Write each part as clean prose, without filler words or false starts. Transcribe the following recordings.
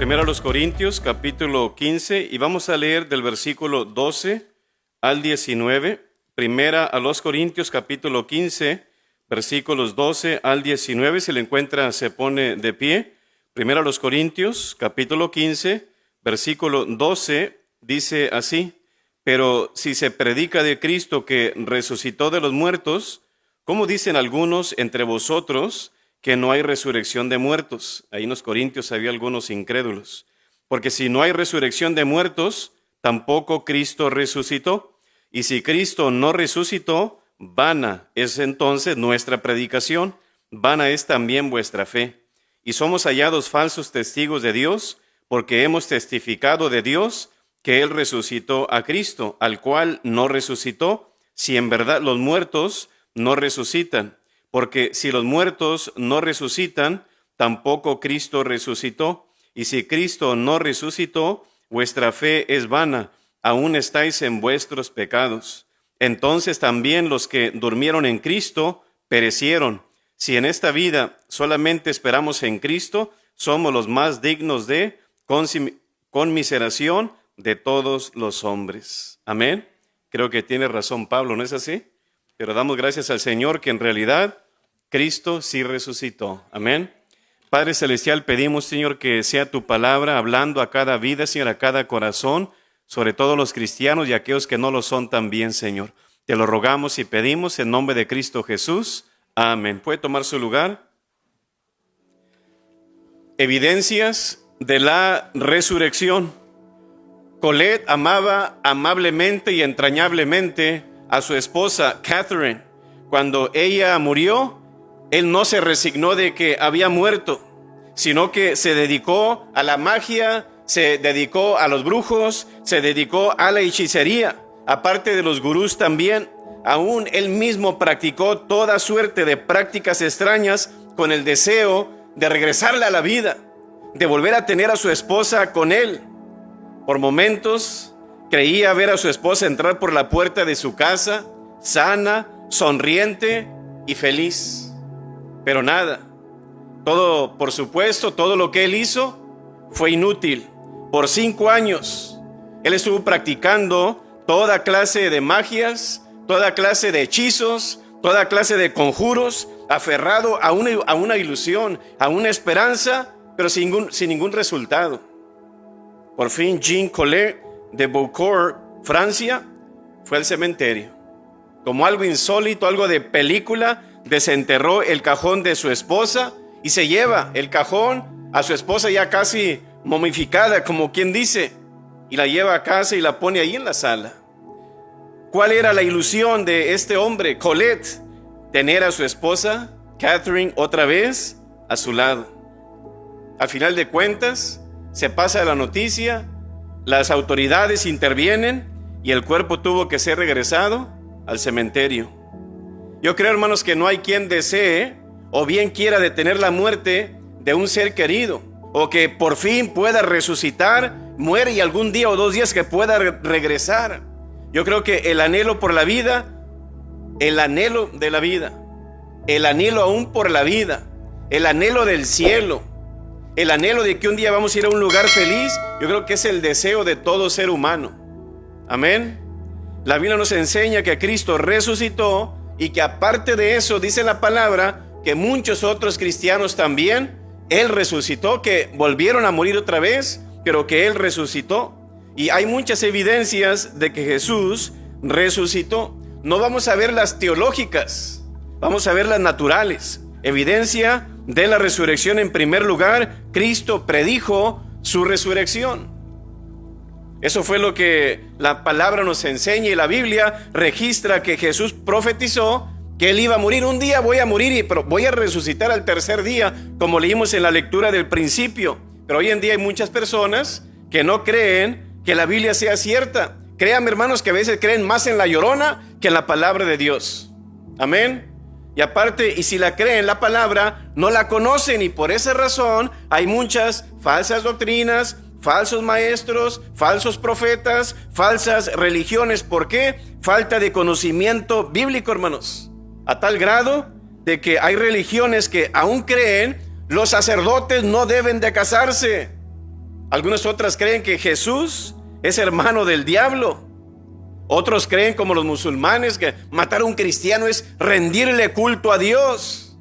Primero a los Corintios, capítulo 15, y vamos a leer del versículo 12 al 19. Primera a los Corintios, capítulo 15, versículos 12 al 19. Si lo encuentra, se pone de pie. Primero a los Corintios, capítulo 15, versículo 12, dice así: Pero si se predica de Cristo que resucitó de los muertos, ¿cómo dicen algunos entre vosotros que no hay resurrección de muertos? Ahí en los Corintios había algunos incrédulos. Porque si no hay resurrección de muertos, tampoco Cristo resucitó. Y si Cristo no resucitó, vana es entonces nuestra predicación, vana es también vuestra fe. Y somos hallados falsos testigos de Dios, porque hemos testificado de Dios que Él resucitó a Cristo, al cual no resucitó, si en verdad los muertos no resucitan. Porque si los muertos no resucitan, tampoco Cristo resucitó. Y si Cristo no resucitó, vuestra fe es vana, aún estáis en vuestros pecados. Entonces también los que durmieron en Cristo perecieron. Si en esta vida solamente esperamos en Cristo, somos los más dignos de conmiseración de todos los hombres. Amén. Creo que tiene razón Pablo, ¿no es así? Pero damos gracias al Señor que en realidad Cristo sí resucitó. Amén. Padre Celestial, pedimos, Señor, que sea tu palabra hablando a cada vida, Señor, a cada corazón, sobre todo los cristianos y aquellos que no lo son también, Señor. Te lo rogamos y pedimos en nombre de Cristo Jesús. Amén. ¿Puede tomar su lugar? Evidencias de la resurrección. Colette amaba amablemente y entrañablemente a su esposa Catherine. Cuando ella murió, él no se resignó de que había muerto, sino que se dedicó a la magia, se dedicó a los brujos, se dedicó a la hechicería, aparte de los gurús también. Aún él mismo practicó toda suerte de prácticas extrañas con el deseo de regresarle a la vida, de volver a tener a su esposa con él. Por momentos creía ver a su esposa entrar por la puerta de su casa, sana, sonriente y feliz. Pero nada, todo, por supuesto, todo lo que él hizo fue inútil. Por 5 años, él estuvo practicando toda clase de magias, toda clase de hechizos, toda clase de conjuros, aferrado a una ilusión, a una esperanza, pero sin ningún resultado. Por fin, Jean Collet de Beaucourt, Francia, fue al cementerio. Como algo insólito, algo de película, desenterró el cajón de su esposa y se lleva el cajón a su esposa ya casi momificada, como quien dice, y la lleva a casa y la pone ahí en la sala. ¿Cuál era la ilusión de este hombre, Colette? Tener a su esposa, Catherine, otra vez a su lado. Al final de cuentas, se pasa la noticia, las autoridades intervienen y el cuerpo tuvo que ser regresado al cementerio. Yo creo, hermanos, que no hay quien desee o bien quiera detener la muerte de un ser querido, o que por fin pueda resucitar, muere y algún día o 2 días que pueda regresar. Yo creo que el anhelo por la vida, el anhelo de la vida, el anhelo aún por la vida, el anhelo del cielo, el anhelo de que un día vamos a ir a un lugar feliz, yo creo que es el deseo de todo ser humano. Amén. La Biblia nos enseña que Cristo resucitó y que aparte de eso, dice la palabra, que muchos otros cristianos también, Él resucitó, que volvieron a morir otra vez, pero que Él resucitó. Y hay muchas evidencias de que Jesús resucitó. No vamos a ver las teológicas, vamos a ver las naturales. Evidencia de la resurrección. En primer lugar, Cristo predijo su resurrección. Eso fue lo que la palabra nos enseña y la Biblia registra que Jesús profetizó que Él iba a morir. Un día voy a morir, pero voy a resucitar al tercer día, como leímos en la lectura del principio. Pero hoy en día hay muchas personas que no creen que la Biblia sea cierta. Créanme, hermanos, que a veces creen más en la llorona que en la palabra de Dios. Amén. Y aparte, y si la creen la palabra, no la conocen, y por esa razón hay muchas falsas doctrinas, falsos maestros, falsos profetas, falsas religiones. ¿Por qué? Falta de conocimiento bíblico, hermanos. A tal grado de que hay religiones que aún creen los sacerdotes no deben de casarse. Algunas otras creen que Jesús es hermano del diablo. Otros creen, como los musulmanes, que matar a un cristiano es rendirle culto a Dios.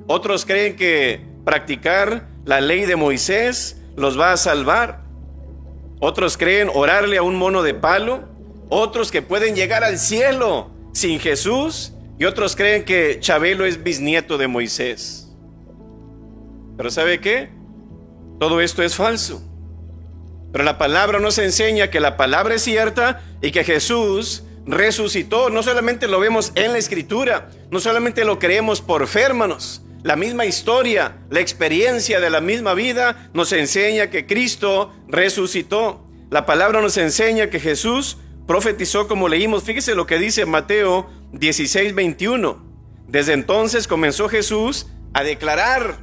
Otros creen que practicar la ley de Moisés los va a salvar. Otros creen orarle a un mono de palo. Otros que pueden llegar al cielo sin Jesús. Y otros creen que Chabelo es bisnieto de Moisés. Pero ¿sabe qué? Todo esto es falso. Pero la palabra nos enseña que la palabra es cierta y que Jesús resucitó. No solamente lo vemos en la Escritura, no solamente lo creemos por fe, hermanos. La misma historia, la experiencia de la misma vida nos enseña que Cristo resucitó. La palabra nos enseña que Jesús profetizó como leímos. Fíjese lo que dice Mateo 16:21. Desde entonces comenzó Jesús a declarar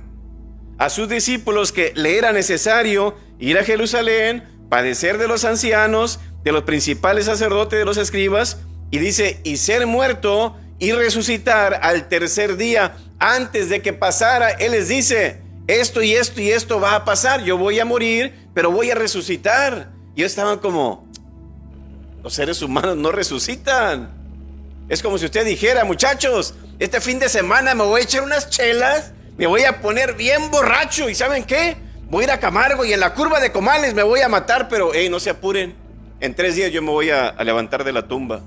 a sus discípulos que le era necesario ir a Jerusalén, padecer de los ancianos, de los principales sacerdotes, de los escribas, y dice, y ser muerto y resucitar al tercer día. Antes de que pasara, Él les dice, esto y esto y esto va a pasar, yo voy a morir, pero voy a resucitar. Y ellos estaban como, los seres humanos no resucitan. Es como si usted dijera, muchachos, este fin de semana me voy a echar unas chelas, me voy a poner bien borracho, y ¿saben qué? Voy a ir a Camargo y en la curva de Comales me voy a matar, pero no se apuren, en 3 días yo me voy a levantar de la tumba.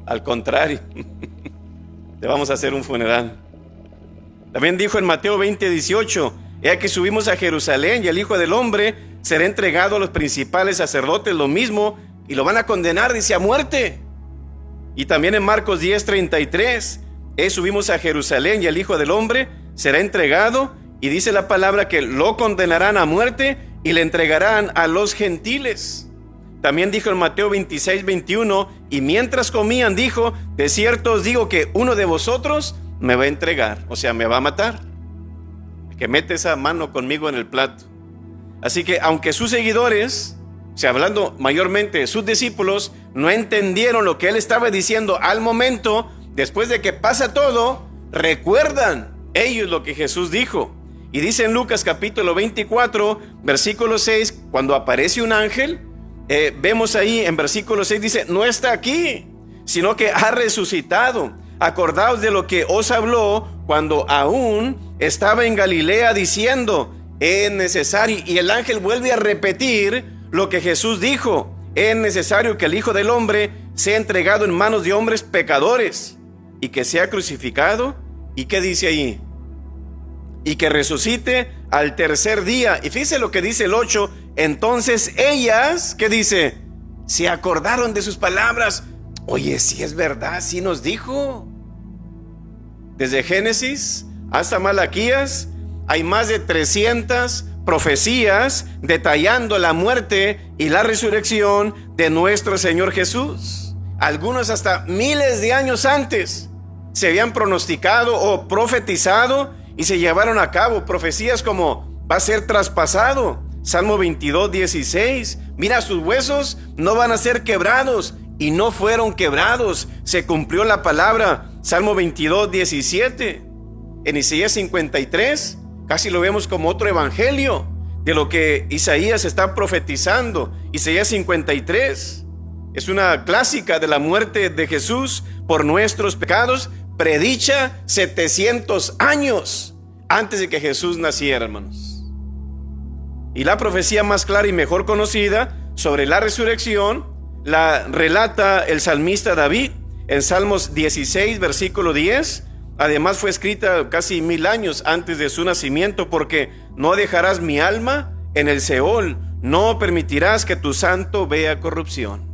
Al contrario, te vamos a hacer un funeral. También dijo en Mateo 20:18, he aquí subimos a Jerusalén y el Hijo del Hombre será entregado a los principales sacerdotes, lo mismo, y lo van a condenar, dice, a muerte. Y también en Marcos 10:33, subimos a Jerusalén y el Hijo del Hombre será entregado, y dice la palabra que lo condenarán a muerte y le entregarán a los gentiles. También dijo en Mateo 26:21, y mientras comían dijo, de cierto os digo que uno de vosotros me va a entregar, o sea, me va a matar, el que mete esa mano conmigo en el plato. Así que aunque sus seguidores, o sea, hablando mayormente de sus discípulos, no entendieron lo que él estaba diciendo al momento, después de que pasa todo, recuerdan ellos lo que Jesús dijo. Y dice en Lucas capítulo 24, versículo 6, cuando aparece un ángel, vemos ahí en versículo 6, dice, no está aquí, sino que ha resucitado. Acordaos de lo que os habló cuando aún estaba en Galilea diciendo, es necesario, y el ángel vuelve a repetir lo que Jesús dijo, es necesario que el Hijo del Hombre sea entregado en manos de hombres pecadores y que sea crucificado. ¿Y qué dice ahí? Y que resucite al tercer día. Y fíjese lo que dice el 8. Entonces ellas, ¿qué dice? Se acordaron de sus palabras. Oye, sí es verdad, sí nos dijo. Desde Génesis hasta Malaquías hay más de 300 profecías detallando la muerte y la resurrección de nuestro Señor Jesús. Algunos hasta miles de años antes se habían pronosticado o profetizado y se llevaron a cabo profecías como va a ser traspasado. Salmo 22:16. Mira, sus huesos no van a ser quebrados, y no fueron quebrados. Se cumplió la palabra. Salmo 22:17. En Isaías 53 casi lo vemos como otro evangelio de lo que Isaías está profetizando. Isaías 53 es una clásica de la muerte de Jesús por nuestros pecados, predicha 700 años antes de que Jesús naciera, hermanos. Y la profecía más clara y mejor conocida sobre la resurrección la relata el salmista David en Salmos 16, versículo 10. Además fue escrita casi 1000 años antes de su nacimiento, porque no dejarás mi alma en el Seol, no permitirás que tu santo vea corrupción.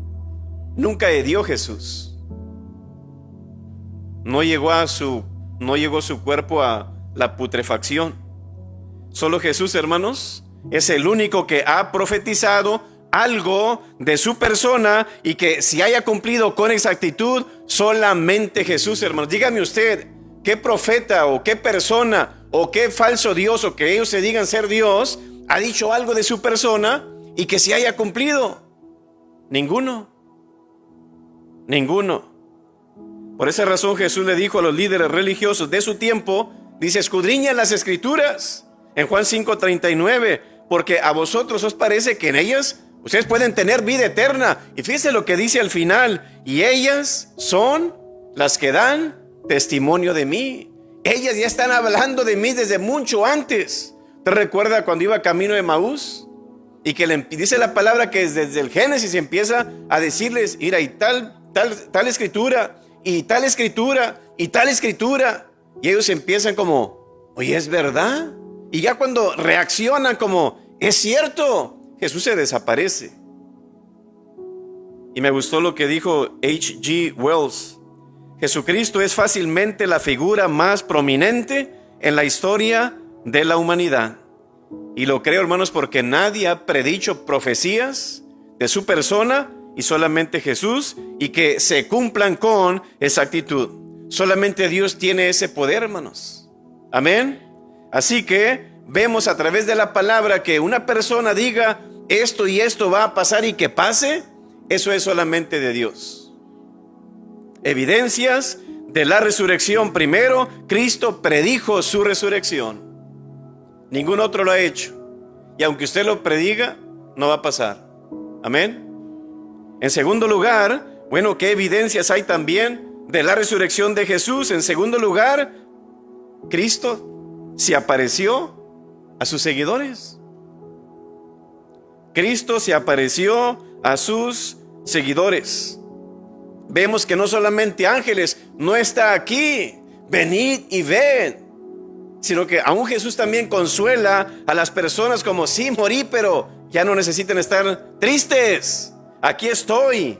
Nunca hedió Jesús. No llegó su cuerpo a la putrefacción. Solo Jesús, hermanos, es el único que ha profetizado algo de su persona y que si haya cumplido con exactitud, solamente Jesús, hermanos. Dígame usted, ¿qué profeta o qué persona o qué falso Dios o que ellos se digan ser Dios ha dicho algo de su persona y que si haya cumplido? Ninguno. Por esa razón Jesús le dijo a los líderes religiosos de su tiempo, dice, escudriñan las escrituras, En Juan 5:39, porque a vosotros os parece que en ellas ustedes pueden tener vida eterna. Y fíjense lo que dice al final, y ellas son las que dan testimonio de mí. Ellas ya están hablando de mí desde mucho antes. ¿Te recuerda cuando iba camino de Emaús? Y que le dice la palabra que desde el Génesis empieza a decirles, mira, y tal escritura, y tal escritura, y tal escritura. Y ellos empiezan como, oye, ¿es verdad? Y ya cuando reaccionan como, es cierto, Jesús se desaparece. Y me gustó lo que dijo H.G. Wells. Jesucristo es fácilmente la figura más prominente en la historia de la humanidad. Y lo creo, hermanos, porque nadie ha predicho profecías de su persona y solamente Jesús, y que se cumplan con exactitud. Solamente Dios tiene ese poder, hermanos. Amén. Así que vemos a través de la palabra que una persona diga esto y esto va a pasar y que pase, eso es solamente de Dios. Evidencias de la resurrección. Primero, Cristo predijo su resurrección. Ningún otro lo ha hecho. Y aunque usted lo prediga, no va a pasar. Amén. En segundo lugar, bueno, ¿qué evidencias hay también de la resurrección de Jesús? En segundo lugar, Cristo se apareció a sus seguidores. Cristo se apareció a sus seguidores. Vemos que no solamente ángeles, no está aquí, venid y ved, sino que aún Jesús también consuela a las personas como, sí, morí, pero ya no necesitan estar tristes, aquí estoy.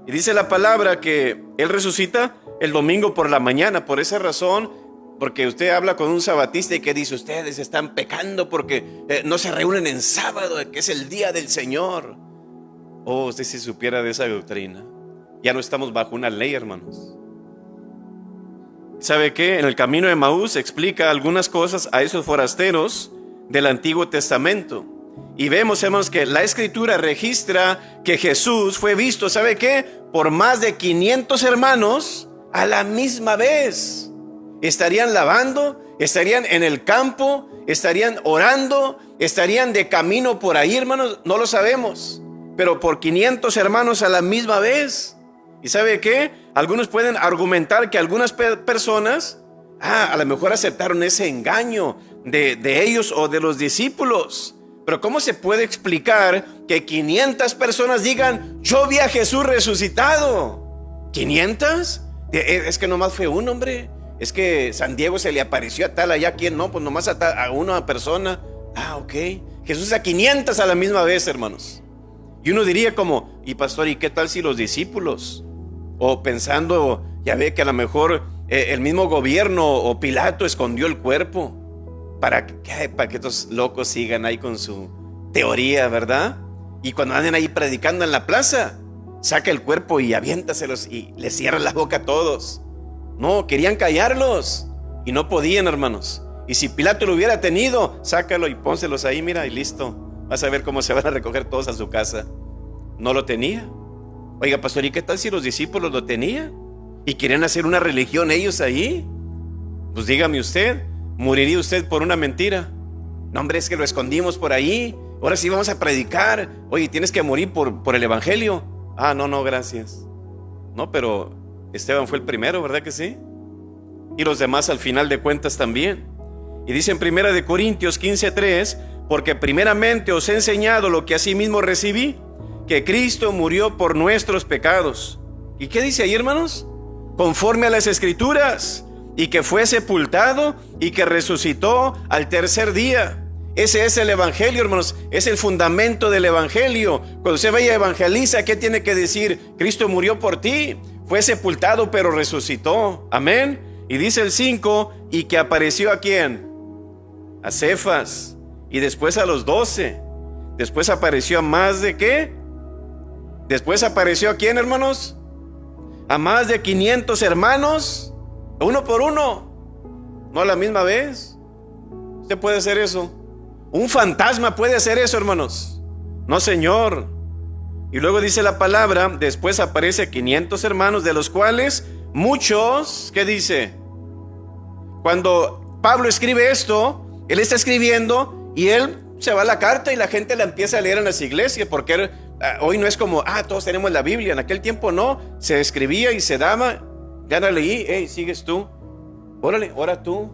Y dice la palabra que Él resucita el domingo por la mañana. Por esa razón, porque usted habla con un sabatista y que dice, ustedes están pecando porque no se reúnen en sábado, que es el día del Señor. Oh, usted si supiera de esa doctrina. Ya no estamos bajo una ley, hermanos. ¿Sabe qué? En el camino de Emaús explica algunas cosas a esos forasteros del Antiguo Testamento. Y vemos, hermanos, que la Escritura registra que Jesús fue visto, ¿sabe qué? Por más de 500 hermanos a la misma vez. Estarían lavando, estarían en el campo, estarían orando, estarían de camino por ahí, hermanos, no lo sabemos. Pero por 500 hermanos a la misma vez. ¿Y sabe qué? Algunos pueden argumentar que algunas personas, a lo mejor aceptaron ese engaño de ellos o de los discípulos. Pero ¿cómo se puede explicar que 500 personas digan, yo vi a Jesús resucitado? ¿500? Es que nomás fue un hombre. Es que San Diego se le apareció a tal, allá quien no, pues nomás a una persona. Ok. Jesús a 500 a la misma vez, hermanos. Y uno diría como, y pastor, ¿y qué tal si los discípulos? O pensando, ya ve que a lo mejor el mismo gobierno o Pilato escondió el cuerpo para que estos locos sigan ahí con su teoría, ¿verdad? Y cuando anden ahí predicando en la plaza, saca el cuerpo y aviéntaselos y les cierra la boca a todos. No, querían callarlos y no podían, hermanos. Y si Pilato lo hubiera tenido, sácalo y pónselos ahí, mira, y listo. Vas a ver cómo se van a recoger todos a su casa. No lo tenía. Oiga, pastor, ¿y qué tal si los discípulos lo tenían? ¿Y querían hacer una religión ellos ahí? Pues dígame usted, ¿moriría usted por una mentira? No, hombre, es que lo escondimos por ahí. Ahora sí vamos a predicar. Oye, tienes que morir por el evangelio. No, gracias. No, pero Esteban fue el primero, ¿verdad que sí? Y los demás al final de cuentas también. Y dice en 1 Corintios 15:3, porque primeramente os he enseñado lo que asimismo recibí, que Cristo murió por nuestros pecados. ¿Y qué dice ahí, hermanos? Conforme a las Escrituras, y que fue sepultado y que resucitó al tercer día. Ese es el evangelio, hermanos, es el fundamento del evangelio. Cuando usted vaya a evangeliza, ¿qué tiene que decir? Cristo murió por ti, fue sepultado pero resucitó. Amén. Y dice el 5, y que apareció ¿a quién? A Cefas, y después a los 12. Después apareció a más de ¿qué? Después apareció ¿a quién, hermanos? A más de 500 hermanos, uno por uno, no a la misma vez. ¿Usted puede hacer eso? ¿Un fantasma puede hacer eso, hermanos? No, señor. Y luego dice la palabra, después aparece 500 hermanos, de los cuales muchos, ¿qué dice? Cuando Pablo escribe esto, Él está escribiendo y él se va a la carta y la gente la empieza a leer en las iglesias, porque hoy no es como, todos tenemos la Biblia. En aquel tiempo no, se escribía y se daba. Ya la leí, hey, sigues tú, órale, ora tú,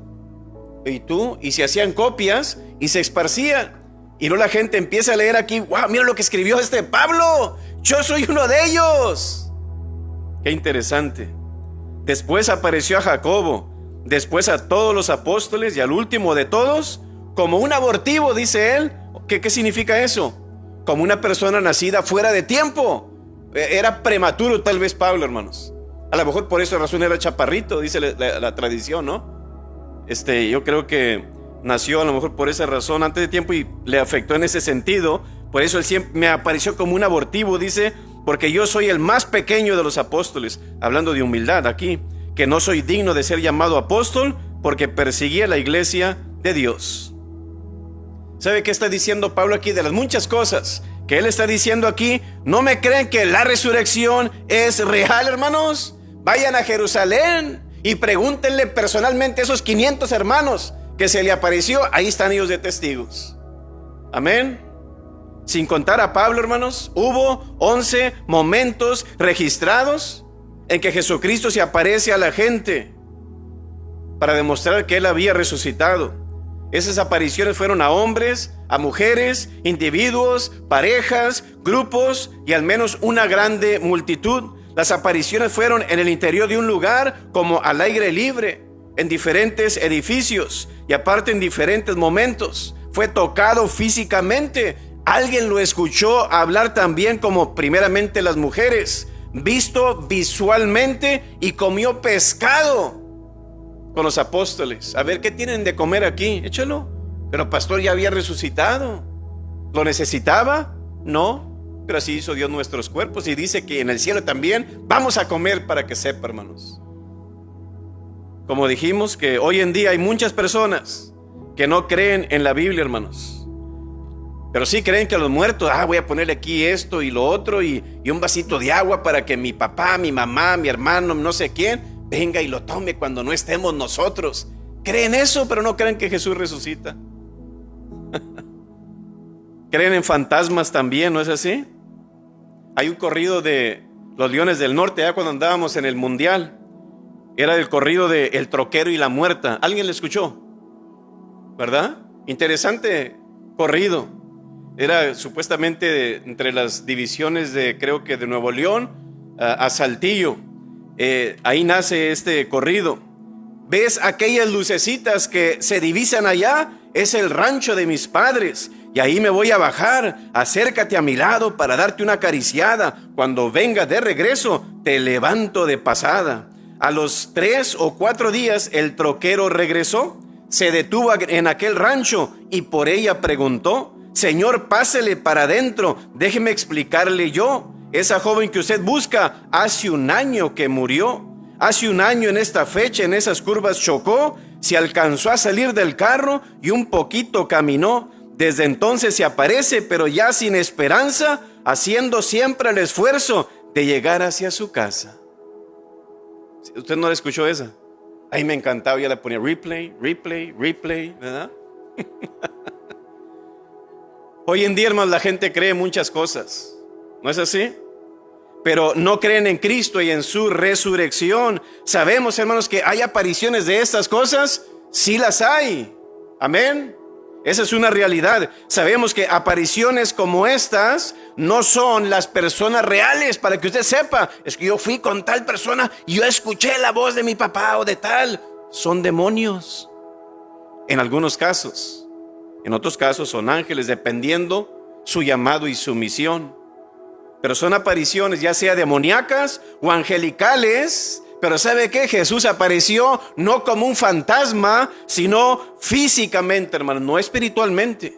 y tú, y se hacían copias y se esparcían. Y no, la gente empieza a leer aquí, wow, mira lo que escribió este Pablo, yo soy uno de ellos. Qué interesante. Después apareció a Jacobo, después a todos los apóstoles y al último de todos, como un abortivo, dice él. ¿Qué significa eso? Como una persona nacida fuera de tiempo. Era prematuro tal vez Pablo, hermanos. A lo mejor por esa razón era chaparrito, dice la tradición, ¿no? Yo creo que nació a lo mejor por esa razón antes de tiempo y le afectó en ese sentido. Por eso él siempre me apareció como un abortivo, dice, porque yo soy el más pequeño de los apóstoles, hablando de humildad aquí, que no soy digno de ser llamado apóstol porque perseguía la iglesia de Dios. ¿Sabe qué está diciendo Pablo aquí? De las muchas cosas que él está diciendo aquí, ¿no me creen que la resurrección es real, hermanos? Vayan a Jerusalén y pregúntenle personalmente a esos 500 hermanos que se le apareció. Ahí están ellos de testigos. Amén. Sin contar a Pablo, hermanos, hubo 11 momentos registrados en que Jesucristo se aparece a la gente para demostrar que él había resucitado. Esas apariciones fueron a hombres, a mujeres, individuos, parejas, grupos y al menos una grande multitud. Las apariciones fueron en el interior de un lugar, como al aire libre, en diferentes edificios y aparte en diferentes momentos. Fue tocado físicamente. Alguien lo escuchó hablar también, como primeramente las mujeres, visto visualmente, y comió pescado con los apóstoles. A ver, ¿qué tienen de comer aquí? Échalo. Pero pastor, ya había resucitado. ¿Lo necesitaba? No, pero así hizo Dios nuestros cuerpos, y dice que en el cielo también vamos a comer, para que sepa, hermanos. Como dijimos, que hoy en día hay muchas personas que no creen en la Biblia, hermanos, pero sí creen que a los muertos, voy a ponerle aquí esto y lo otro, y un vasito de agua para que mi papá, mi mamá, mi hermano, no sé quién, venga y lo tome cuando no estemos nosotros. Creen eso, pero no creen que Jesús resucita. Creen en fantasmas también, ¿no es así? Hay un corrido de los Leones del Norte, cuando andábamos en el Mundial. Era el corrido de El Troquero y la Muerta. ¿Alguien le escuchó? ¿Verdad? Interesante corrido. Era supuestamente entre las divisiones de, creo que de Nuevo León a Saltillo. Ahí nace este corrido. ¿Ves aquellas lucecitas que se divisan allá? Es el rancho de mis padres, y ahí me voy a bajar. Acércate a mi lado para darte una acariciada. Cuando venga de regreso, te levanto de pasada. A los 3 o 4 días el troquero regresó, se detuvo en aquel rancho y por ella preguntó: Señor, pásele para adentro, déjeme explicarle yo. Esa joven que usted busca, hace un año que murió. Hace un año en esta fecha, en esas curvas chocó, se alcanzó a salir del carro y un poquito caminó. Desde entonces se aparece, pero ya sin esperanza, haciendo siempre el esfuerzo de llegar hacia su casa. ¿Usted no la escuchó esa? Ahí me encantaba, ya le ponía replay, ¿verdad? Hoy en día, hermanos, la gente cree muchas cosas, ¿no es así? Pero no creen en Cristo y en su resurrección. Sabemos, hermanos, que hay apariciones de estas cosas. Sí las hay. Amén. Esa es una realidad. Sabemos que apariciones como estas no son las personas reales. Para que usted sepa, es que yo fui con tal persona y yo escuché la voz de mi papá o de tal. Son demonios en algunos casos. En otros casos son ángeles, dependiendo su llamado y su misión. Pero son apariciones ya sea demoníacas o angelicales. Pero ¿sabe qué? Jesús apareció no como un fantasma, sino físicamente, hermano, no espiritualmente.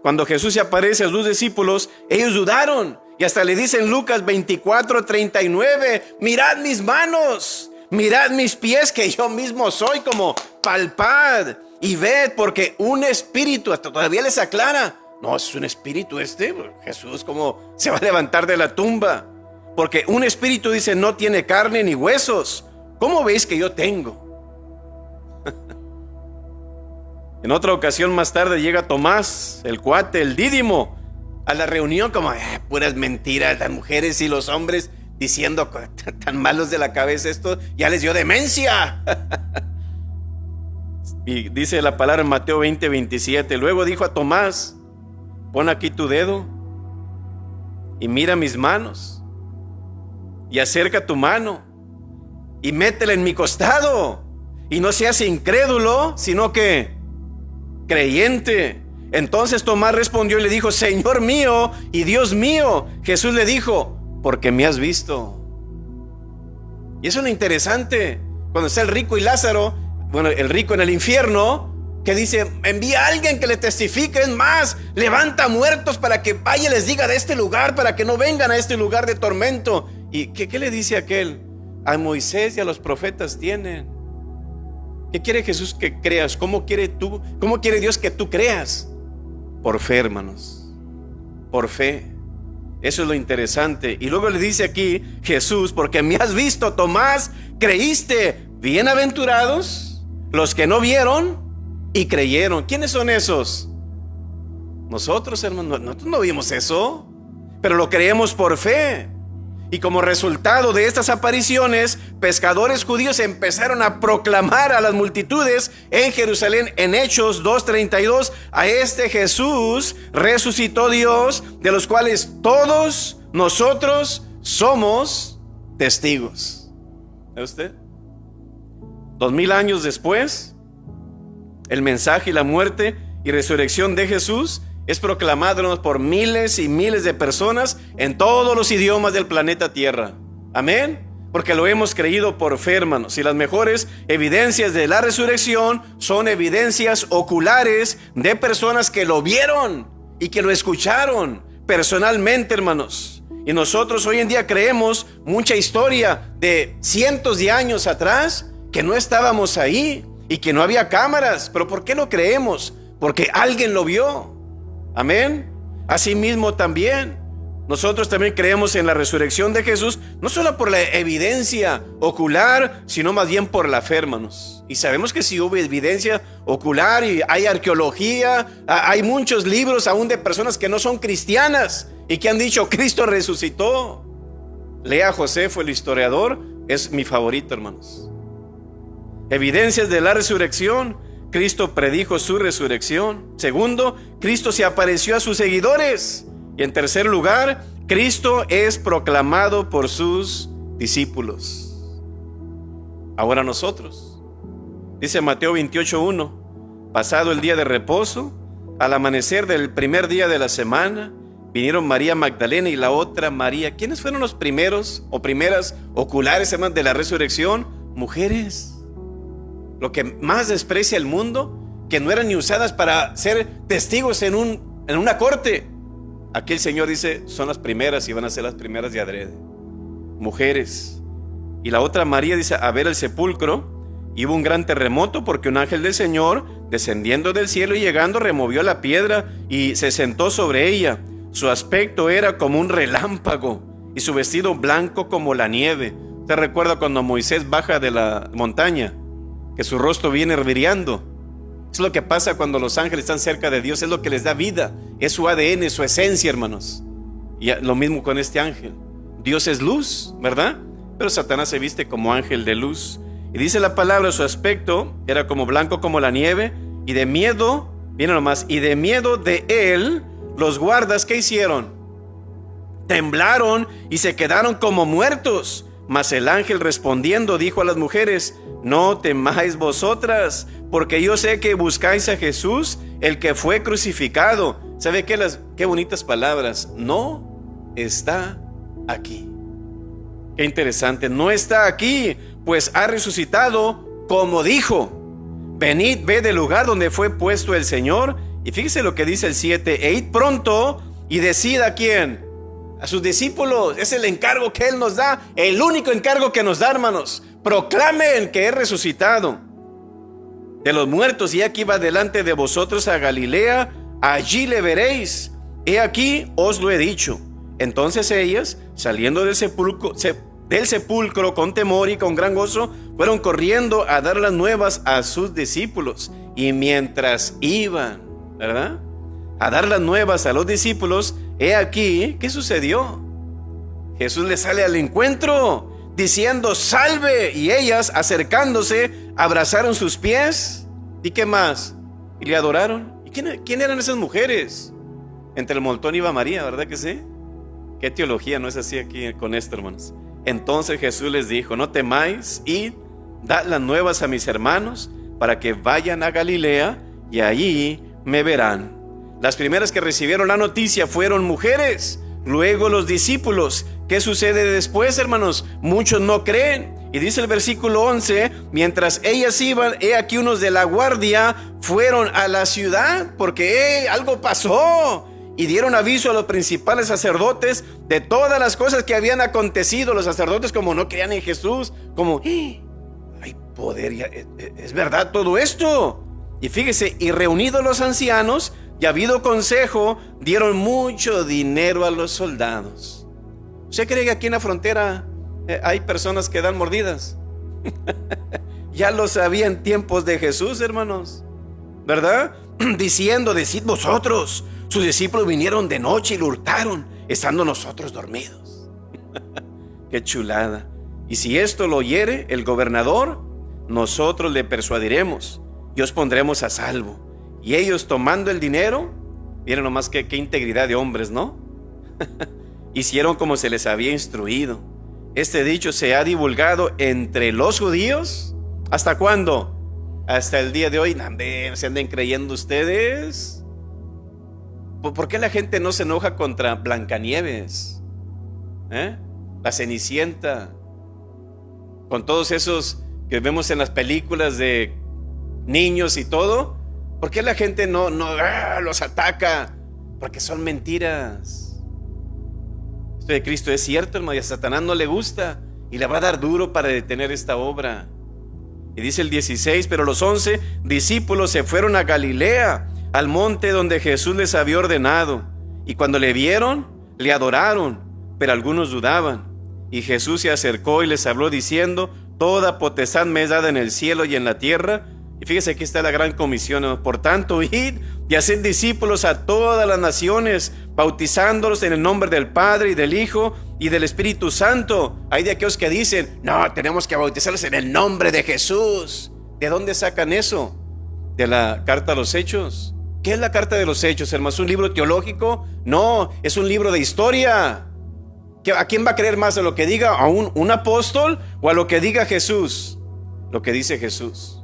Cuando Jesús se aparece a sus discípulos, ellos dudaron. Y hasta le dicen Lucas 24:39, mirad mis manos, mirad mis pies, que yo mismo soy, como palpad y ved, porque un espíritu, hasta todavía les aclara, no, es un espíritu Jesús, ¿cómo se va a levantar de la tumba? Porque un espíritu, dice, no tiene carne ni huesos. ¿Cómo veis que yo tengo? En otra ocasión más tarde llega Tomás, el cuate, el Dídimo, a la reunión como puras mentiras, las mujeres y los hombres diciendo tan malos de la cabeza, esto ya les dio demencia. Y dice la palabra en Mateo 20:27, luego dijo a Tomás, pon aquí tu dedo y mira mis manos y acerca tu mano y métela en mi costado y no seas incrédulo, sino que creyente. Entonces Tomás respondió y le dijo, Señor mío y Dios mío. Jesús le dijo, porque me has visto. Y eso es lo interesante, cuando está el rico y Lázaro, bueno, el rico en el infierno, que dice, envía a alguien que le testifique, es más, levanta muertos para que vaya y les diga de este lugar, para que no vengan a este lugar de tormento. ¿Y qué le dice aquel? A Moisés y a los profetas tienen. ¿Qué quiere Jesús que creas? ¿Cómo quiere Dios que tú creas? Por fe, hermanos, por fe. Eso es lo interesante. Y luego le dice aquí Jesús, porque me has visto, Tomás, creíste. Bienaventurados los que no vieron y creyeron. ¿Quiénes son esos? Nosotros, hermanos. Nosotros no vimos eso, pero lo creemos por fe. Y como resultado de estas apariciones, pescadores judíos empezaron a proclamar a las multitudes en Jerusalén, en Hechos 2:32, a este Jesús resucitó Dios, de los cuales todos nosotros somos testigos. ¿Ve usted? 2000 años después, el mensaje y la muerte y resurrección de Jesús es proclamado por miles y miles de personas en todos los idiomas del planeta Tierra. Amén. Porque lo hemos creído por fe, hermanos. Y las mejores evidencias de la resurrección son evidencias oculares de personas que lo vieron y que lo escucharon personalmente, hermanos. Y nosotros hoy en día creemos mucha historia de cientos de años atrás que no estábamos ahí y que no había cámaras. ¿Pero por qué lo creemos? Porque alguien lo vio. Amén. Asimismo también nosotros también creemos en la resurrección de Jesús, no solo por la evidencia ocular, sino más bien por la fe, hermanos. Y sabemos que si hubo evidencia ocular y hay arqueología, hay muchos libros aún de personas que no son cristianas y que han dicho Cristo resucitó. Lea Josefo, el historiador, es mi favorito, hermanos. Evidencias de la resurrección. Cristo predijo su resurrección. Segundo, Cristo se apareció a sus seguidores. Y en tercer lugar, Cristo es proclamado por sus discípulos. Ahora nosotros, dice Mateo 28:1, pasado el día de reposo, al amanecer del primer día de la semana, vinieron María Magdalena y la otra María. ¿Quiénes fueron los primeros o primeras oculares, hermanos, de la resurrección? Mujeres. Lo que más desprecia el mundo, que no eran ni usadas para ser testigos en una corte. Aquí el Señor dice, son las primeras y van a ser las primeras de adrede. Mujeres. Y la otra María dice, a ver el sepulcro. Y hubo un gran terremoto porque un ángel del Señor, descendiendo del cielo y llegando, removió la piedra y se sentó sobre ella. Su aspecto era como un relámpago y su vestido blanco como la nieve. ¿Usted recuerda cuando Moisés baja de la montaña? Que su rostro viene brillando. Es lo que pasa cuando los ángeles están cerca de Dios. Es lo que les da vida. Es su ADN, es su esencia, hermanos. Y lo mismo con este ángel. Dios es luz, ¿verdad? Pero Satanás se viste como ángel de luz. Y dice la palabra, su aspecto era como blanco como la nieve. Y de miedo, miren nomás, y de miedo de él, los guardas, ¿qué hicieron? Temblaron y se quedaron como muertos. Mas el ángel respondiendo dijo a las mujeres, no temáis vosotras, porque yo sé que buscáis a Jesús, el que fue crucificado. ¿Sabe qué? Qué bonitas palabras. No está aquí. Qué interesante. No está aquí, pues ha resucitado como dijo. Venid, ved el lugar donde fue puesto el Señor. Y fíjese lo que dice el 7. E id pronto y decid a quién. A sus discípulos. Es el encargo que Él nos da. El único encargo que nos da, hermanos. Proclamen que es resucitado de los muertos, y aquí va delante de vosotros a Galilea, allí le veréis. He aquí os lo he dicho. Entonces ellas, saliendo del del sepulcro con temor y con gran gozo, fueron corriendo a dar las nuevas a sus discípulos. Y mientras iban, ¿verdad?, a dar las nuevas a los discípulos, he aquí, ¿qué sucedió? Jesús les sale al encuentro diciendo: salve. Y ellas, acercándose, abrazaron sus pies. ¿Y qué más? Y le adoraron. ¿Y quién eran esas mujeres? Entre el montón iba María, ¿verdad que sí? ¿Qué teología no es así aquí con esto, hermanos? Entonces Jesús les dijo: no temáis, id, dad las nuevas a mis hermanos, para que vayan a Galilea, y allí me verán. Las primeras que recibieron la noticia fueron mujeres, luego los discípulos. ¿Qué sucede después, hermanos? Muchos no creen. Y dice el versículo 11: mientras ellas iban, he aquí unos de la guardia fueron a la ciudad, porque algo pasó, y dieron aviso a los principales sacerdotes de todas las cosas que habían acontecido. Los sacerdotes, como no creían en Jesús, como hay poder, es verdad todo esto. Y fíjese, y reunidos los ancianos y habido consejo, dieron mucho dinero a los soldados. ¿Usted cree que aquí en la frontera hay personas que dan mordidas? Ya lo sabía en tiempos de Jesús, hermanos, ¿verdad? Diciendo: decid vosotros, sus discípulos vinieron de noche y lo hurtaron, estando nosotros dormidos. Qué chulada. Y si esto lo oyere el gobernador, nosotros le persuadiremos y os pondremos a salvo. Y ellos, tomando el dinero, miren nomás qué integridad de hombres, ¿no? Hicieron como se les había instruido. Este dicho se ha divulgado entre los judíos. ¿Hasta cuándo? Hasta el día de hoy. ¿Se anden creyendo ustedes? ¿Por qué la gente no se enoja contra Blancanieves? La Cenicienta, con todos esos que vemos en las películas de niños y todo. ¿Por qué la gente no los ataca? Porque son mentiras. Esto de Cristo es cierto, hermano, y a Satanás no le gusta, y le va a dar duro para detener esta obra. Y dice el 16: pero los 11 discípulos se fueron a Galilea, al monte donde Jesús les había ordenado. Y cuando le vieron, le adoraron, pero algunos dudaban. Y Jesús se acercó y les habló diciendo: toda potestad me es dada en el cielo y en la tierra. Y fíjese, aquí está la gran comisión: por tanto, id y haced discípulos a todas las naciones, bautizándolos en el nombre del Padre y del Hijo y del Espíritu Santo. Hay de aquellos que dicen: no, tenemos que bautizarlos en el nombre de Jesús. ¿De dónde sacan eso? De la carta a los Hechos. ¿Qué es la carta de los Hechos, hermanos? ¿Es un libro teológico? No, es un libro de historia. ¿A quién va a creer más? ¿A lo que diga a un apóstol o a lo que diga Jesús? Lo que dice Jesús.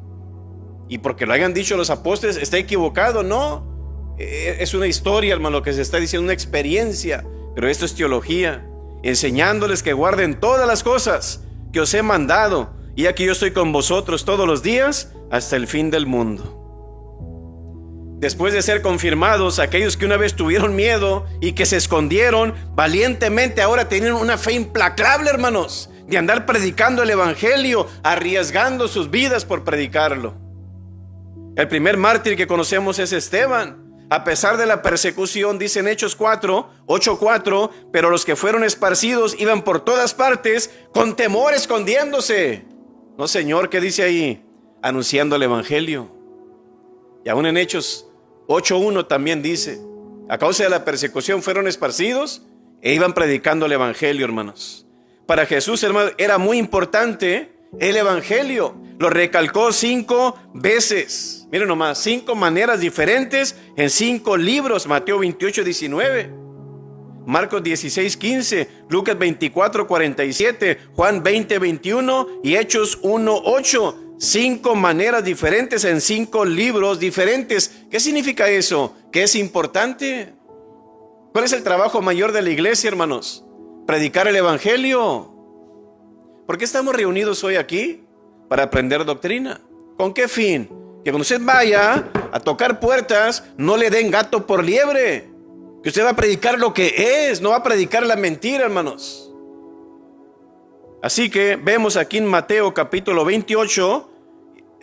Y porque lo hayan dicho los apóstoles, ¿está equivocado? No, es una historia, hermano, lo que se está diciendo, una experiencia. Pero esto es teología, enseñándoles que guarden todas las cosas que os he mandado. Y aquí yo estoy con vosotros todos los días hasta el fin del mundo. Después de ser confirmados, aquellos que una vez tuvieron miedo y que se escondieron valientemente, ahora tienen una fe implacable, hermanos, de andar predicando el evangelio, arriesgando sus vidas por predicarlo. El primer mártir que conocemos es Esteban. A pesar de la persecución, dice en Hechos 8:4, pero los que fueron esparcidos iban por todas partes con temor, escondiéndose. No, Señor, ¿qué dice ahí? Anunciando el evangelio. Y aún en Hechos 8:1 también dice: a causa de la persecución fueron esparcidos e iban predicando el evangelio, hermanos. Para Jesús, hermanos, era muy importante el evangelio. Lo recalcó 5 veces. Miren nomás, 5 maneras diferentes en 5 libros. Mateo 28:19, Marcos 16:15, Lucas 24:47, Juan 20:21 y Hechos 1:8. 5 maneras diferentes en 5 libros diferentes. ¿Qué significa eso? ¿Qué es importante? ¿Cuál es el trabajo mayor de la iglesia, hermanos? Predicar el evangelio. ¿Por qué estamos reunidos hoy aquí? Para aprender doctrina. ¿Con qué fin? Que cuando usted vaya a tocar puertas, no le den gato por liebre. Que usted va a predicar lo que es, no va a predicar la mentira, hermanos. Así que vemos aquí en Mateo capítulo 28.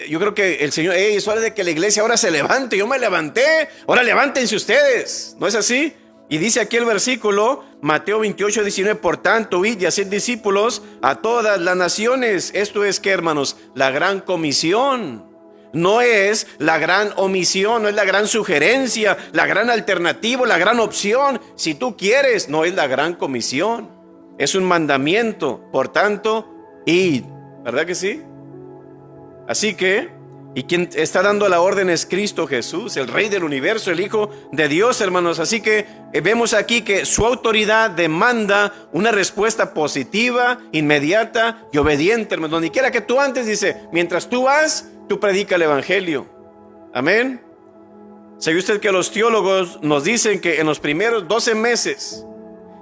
Yo creo que el Señor, es hora de que la iglesia ahora se levante. Yo me levanté, ahora levántense ustedes. ¿No es así? Y dice aquí el versículo, Mateo 28, 19, por tanto, id y haced discípulos a todas las naciones. Esto es que, hermanos, la gran comisión. No es la gran omisión, no es la gran sugerencia, la gran alternativa, la gran opción. Si tú quieres, no es la gran comisión. Es un mandamiento. Por tanto, id. ¿Verdad que sí? Así que, y quien está dando la orden es Cristo Jesús, el Rey del universo, el Hijo de Dios, hermanos. Así que vemos aquí que su autoridad demanda una respuesta positiva, inmediata y obediente, hermanos. Donde quiera que tú antes, dice, mientras tú vas, tú predica el evangelio. Amén. ¿Sabe usted que los teólogos nos dicen que en los primeros 12 meses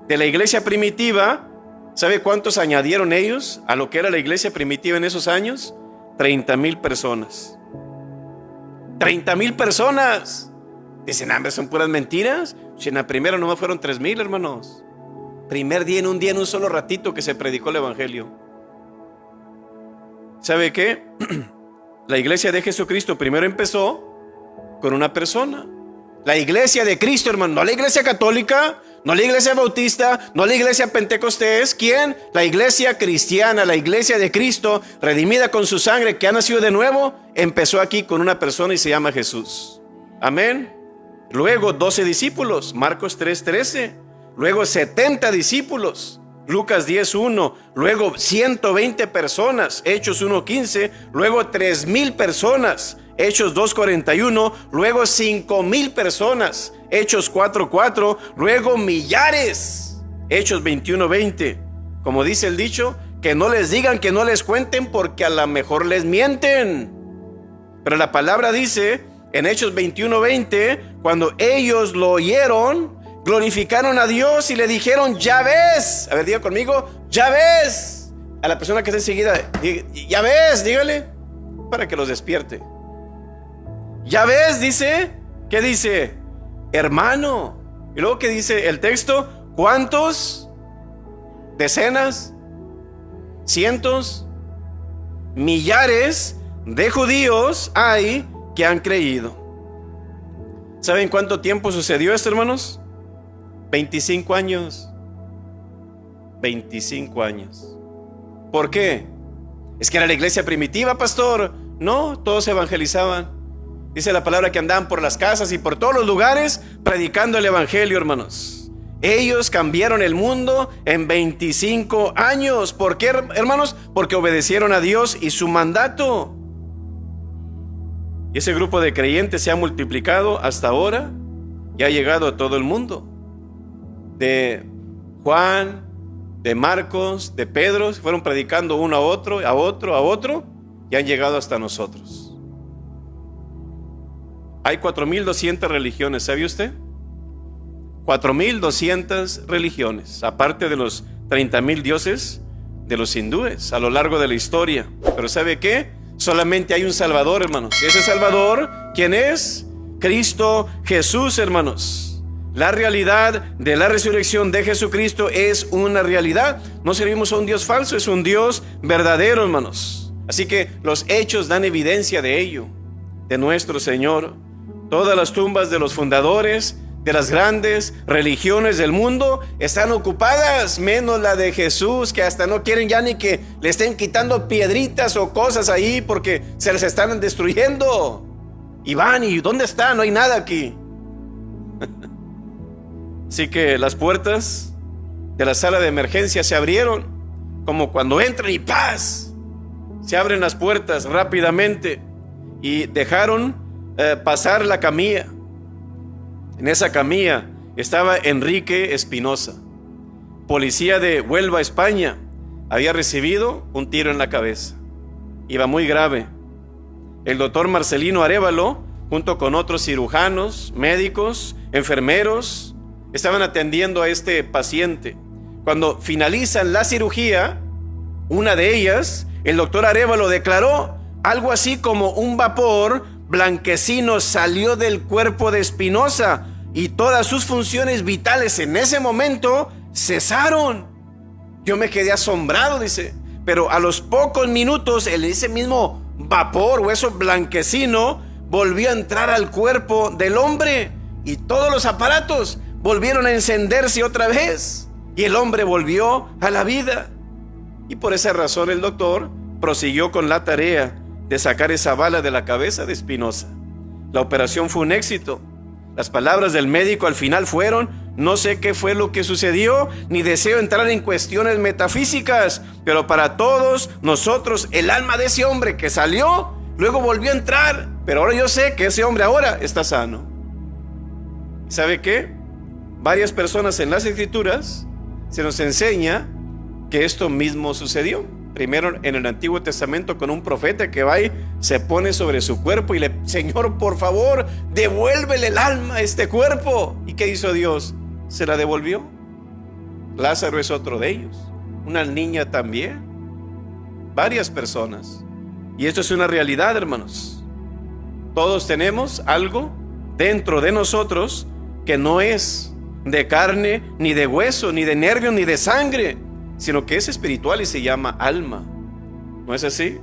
de la iglesia primitiva, ¿sabe cuántos añadieron ellos a lo que era la iglesia primitiva en esos años? 30,000 personas. 30,000 personas. Dicen, hombre, son puras mentiras. Si en la primera nomás fueron 3,000, hermanos. Primer día, en un solo ratito que se predicó el evangelio. ¿Sabe qué? La iglesia de Jesucristo primero empezó con una persona. La iglesia de Cristo, hermano. No la iglesia católica, no la iglesia bautista, no la iglesia pentecostés. ¿Quién? La iglesia cristiana, la iglesia de Cristo, redimida con su sangre, que ha nacido de nuevo, empezó aquí con una persona y se llama Jesús. Amén. Luego 12 discípulos, Marcos 3:13. Luego 70 discípulos, Lucas 10:1. Luego 120 personas, Hechos 1:15. Luego 3,000 personas, Hechos 2:41. Luego 5,000 personas, Hechos 4:4. Luego millares, Hechos 21:20. Como dice el dicho, que no les digan, que no les cuenten, porque a lo mejor les mienten. Pero la palabra dice en Hechos 21:20, cuando ellos lo oyeron, glorificaron a Dios y le dijeron, ya ves. A ver, diga conmigo, ya ves. A la persona que está enseguida, ya ves, dígale, para que los despierte. Ya ves, dice. ¿Qué dice? Hermano. Y luego, ¿qué dice el texto? ¿Cuántos? ¿Decenas? ¿Cientos? Millares de judíos hay que han creído. ¿Saben cuánto tiempo sucedió esto, hermanos? 25 años. 25 años. ¿Por qué? ¿Es que era la iglesia primitiva, pastor? No, todos evangelizaban. Dice la palabra que andaban por las casas y por todos los lugares predicando el evangelio, hermanos. Ellos cambiaron el mundo en 25 años. ¿Por qué, hermanos? Porque obedecieron a Dios y su mandato. Y ese grupo de creyentes se ha multiplicado hasta ahora y ha llegado a todo el mundo. De Juan, de Marcos, de Pedro, fueron predicando uno a otro, y han llegado hasta nosotros. Hay 4,200 religiones, ¿sabe usted? 4,200 religiones, aparte de los 30,000 dioses de los hindúes a lo largo de la historia. Pero ¿sabe qué? Solamente hay un Salvador, hermanos. ¿Y ese Salvador quién es? Cristo Jesús, hermanos. La realidad de la resurrección de Jesucristo es una realidad. No servimos a un Dios falso, es un Dios verdadero, hermanos. Así que los hechos dan evidencia de ello, de nuestro Señor. Todas las tumbas de los fundadores de las grandes religiones del mundo están ocupadas, menos la de Jesús, que hasta no quieren ya ni que le estén quitando piedritas o cosas ahí porque se les están destruyendo. Y van, ¿y dónde está? No hay nada aquí. Así que las puertas de la sala de emergencia se abrieron, como cuando entran y ¡paz! Se abren las puertas rápidamente y dejaron pasar la camilla. En esa camilla estaba Enrique Espinosa, policía de Huelva, España. Había recibido un tiro en la cabeza. Iba muy grave. El doctor Marcelino Arévalo, junto con otros cirujanos, médicos, enfermeros, estaban atendiendo a este paciente. Cuando finalizan la cirugía, una de ellas, el doctor Arévalo declaró algo así como un vapor blanquecino salió del cuerpo de Espinosa y todas sus funciones vitales en ese momento cesaron. Yo me quedé asombrado, dice, pero a los pocos minutos ese mismo vapor o eso blanquecino volvió a entrar al cuerpo del hombre y todos los aparatos volvieron a encenderse otra vez y el hombre volvió a la vida. Y por esa razón el doctor prosiguió con la tarea de sacar esa bala de la cabeza de Spinoza. La operación fue un éxito. Las palabras del médico al final fueron: no sé qué fue lo que sucedió, ni deseo entrar en cuestiones metafísicas, pero para todos nosotros el alma de ese hombre que salió, luego volvió a entrar, pero ahora yo sé que ese hombre ahora está sano. ¿Sabe qué? Varias personas en las Escrituras se nos enseña que esto mismo sucedió. Primero en el Antiguo Testamento con un profeta que va y se pone sobre su cuerpo y le: Señor, por favor, devuélvele el alma a este cuerpo. ¿Y qué hizo Dios? Se la devolvió. Lázaro es otro de ellos. Una niña también. Varias personas. Y esto es una realidad, hermanos. Todos tenemos algo dentro de nosotros que no es de carne, ni de hueso, ni de nervio, ni de sangre, sino que es espiritual y se llama alma. ¿No es así?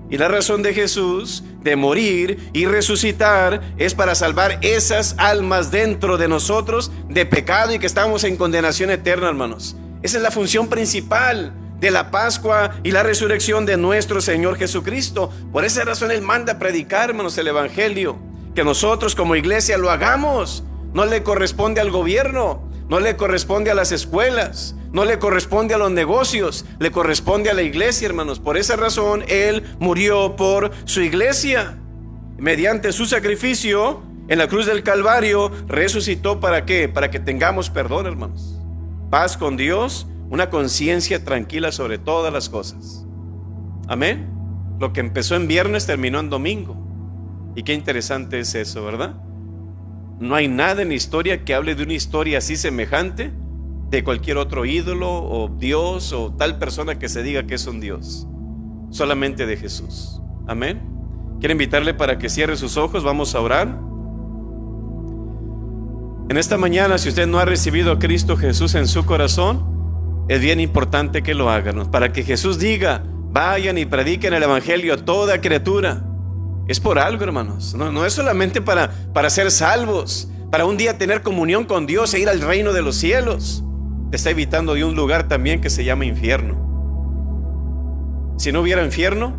Y la razón de Jesús de morir y resucitar es para salvar esas almas dentro de nosotros de pecado y que estamos en condenación eterna, hermanos. Esa es la función principal de la Pascua y la resurrección de nuestro Señor Jesucristo. Por esa razón Él manda a predicar, hermanos, el Evangelio. Que nosotros como iglesia lo hagamos. No le corresponde al gobierno, no le corresponde a las escuelas, no le corresponde a los negocios, le corresponde a la iglesia, hermanos. Por esa razón Él murió por su iglesia. Mediante su sacrificio en la cruz del Calvario resucitó. ¿Para qué? Para que tengamos perdón, hermanos, paz con Dios, una conciencia tranquila sobre todas las cosas. Amén. Lo que empezó en viernes terminó en domingo. Y qué interesante es eso, ¿verdad? No hay nada en la historia que hable de una historia así semejante de cualquier otro ídolo o Dios o tal persona que se diga que es un Dios. Solamente de Jesús. Amén. Quiero invitarle para que cierre sus ojos. Vamos a orar. En esta mañana, si usted no ha recibido a Cristo Jesús en su corazón, es bien importante que lo hagan, para que Jesús diga: vayan y prediquen el Evangelio a toda criatura. Es por algo, hermanos. No es solamente para ser salvos, para un día tener comunión con Dios e ir al reino de los cielos. Te está evitando de un lugar también que se llama infierno. Si no hubiera infierno,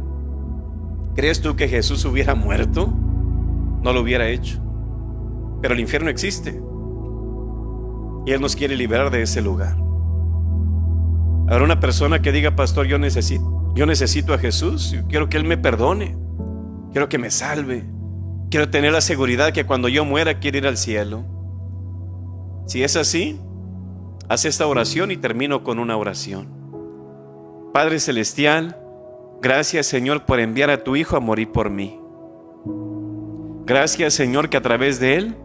¿crees tú que Jesús hubiera muerto? No lo hubiera hecho. Pero el infierno existe y Él nos quiere liberar de ese lugar. Habrá una persona que diga: pastor, yo necesito a Jesús, yo quiero que Él me perdone, quiero que me salve, quiero tener la seguridad que cuando yo muera quiero ir al cielo. Si es así, haz esta oración y termino con una oración. Padre Celestial, gracias, Señor, por enviar a tu Hijo a morir por mí. Gracias, Señor, que a través de Él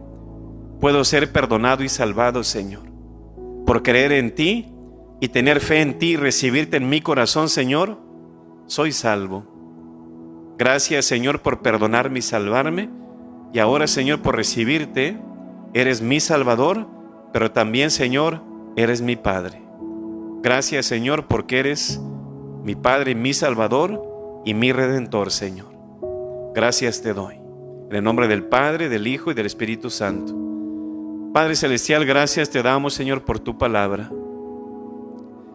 puedo ser perdonado y salvado, Señor. Por creer en ti y tener fe en ti y recibirte en mi corazón, Señor, soy salvo. Gracias, Señor, por perdonarme y salvarme. Y ahora, Señor, por recibirte, eres mi Salvador, pero también, Señor, eres mi Padre. Gracias, Señor, porque eres mi Padre, mi Salvador y mi Redentor, Señor. Gracias te doy. En el nombre del Padre, del Hijo y del Espíritu Santo. Padre Celestial, gracias te damos, Señor, por tu palabra.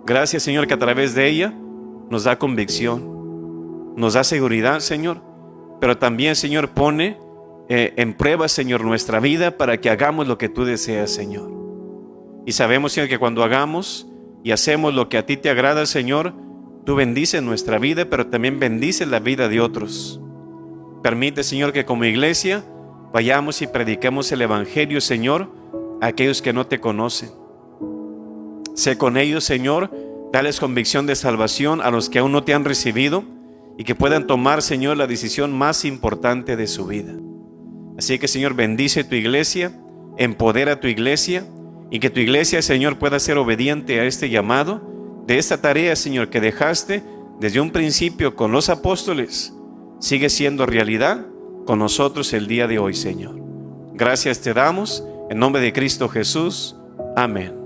Gracias, Señor, que a través de ella nos da convicción, nos da seguridad, Señor, pero también, Señor, pone en prueba, Señor, nuestra vida para que hagamos lo que tú deseas, Señor. Y sabemos, Señor, que cuando hagamos y hacemos lo que a ti te agrada, Señor, tú bendices nuestra vida, pero también bendices la vida de otros. Permite, Señor, que como iglesia vayamos y prediquemos el Evangelio, Señor, a aquellos que no te conocen. Sé con ellos, Señor, dales convicción de salvación a los que aún no te han recibido y que puedan tomar, Señor, la decisión más importante de su vida. Así que, Señor, bendice tu iglesia, empodera tu iglesia y que tu iglesia, Señor, pueda ser obediente a este llamado, de esta tarea, Señor, que dejaste desde un principio con los apóstoles. Sigue siendo realidad con nosotros el día de hoy, Señor. Gracias te damos en nombre de Cristo Jesús. Amén.